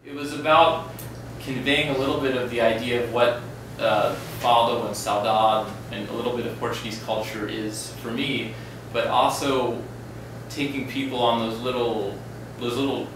It was about conveying a little bit of the idea of what Fado and saudade and a little bit of Portuguese culture is for me, but also taking people on those little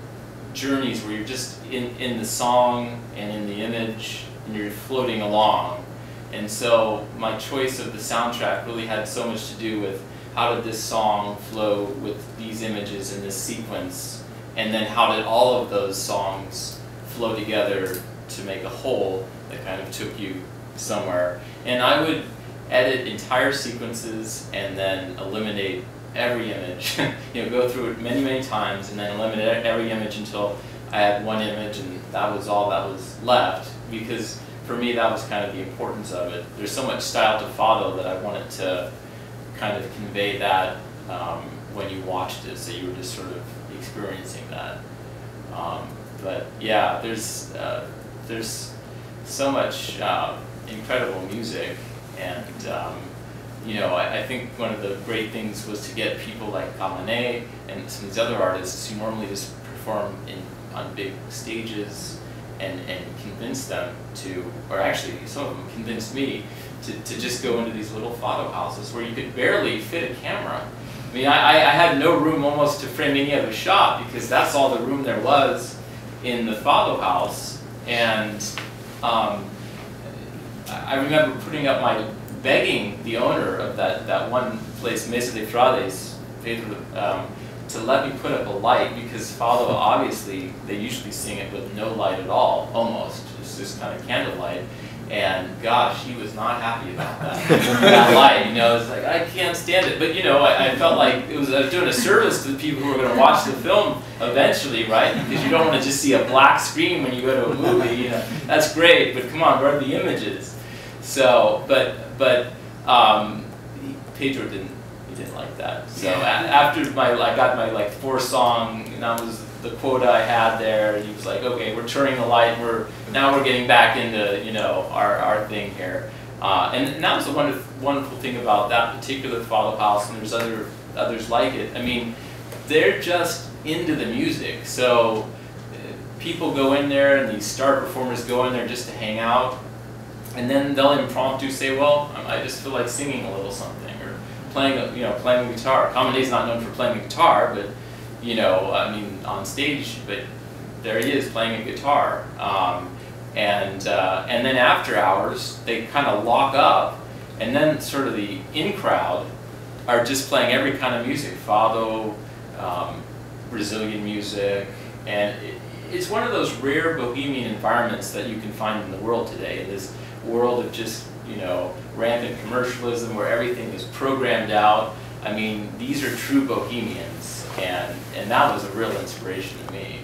journeys where you're just in the song and in the image and you're floating along. And so my choice of the soundtrack really had so much to do with how did this song flow with these images in this sequence, and then how did all of those songs flow together to make a whole that kind of took you somewhere. And I would edit entire sequences and then eliminate every image. Go through it many times and then eliminate every image until I had one image and that was all that was left, because for me that was kind of the importance of it. There's so much style to Fado that I wanted to kind of convey that when you watched it, so you were just sort of experiencing that. But yeah, there's so much incredible music, and I think one of the great things was to get people like Kamane and some of these other artists who normally just perform on big stages and convince them to, or actually some of them convinced me to just go into these little Fado houses where you could barely fit a camera. I mean, I had no room almost to frame any other shot because that's all the room there was in the Fado house. And I remember putting up begging the owner of that one place, Mesa de Frades, to let me put up a light, because Fado, obviously, they usually sing it with no light at all, almost. It's just kind of candlelight. And gosh, he was not happy about that, that light. It's like, I can't stand it. But I felt like I was doing a service to the people who were going to watch the film eventually, right? Because you don't want to just see a black screen when you go to a movie. That's great, but come on, where are the images? So, but Pedro didn't like that. So after I got my 4-song, and that was the quota I had there. He was like, okay, we're turning the light. Now we're getting back into our thing here. And that was the wonderful thing about that particular Fado house, and there's others like it. I mean, they're just into the music. So people go in there, and these star performers go in there just to hang out, and then they'll impromptu say, well, I just feel like singing a little something, or playing a guitar. Kamane's not known for playing the guitar, but I mean, on stage, but there he is playing a guitar. And then after hours, they kind of lock up, and then sort of the in-crowd are just playing every kind of music, Fado, Brazilian music, and it's one of those rare bohemian environments that you can find in the world today, in this world of just, rampant commercialism where everything is programmed out. I mean, these are true bohemians, and that was a real inspiration to me.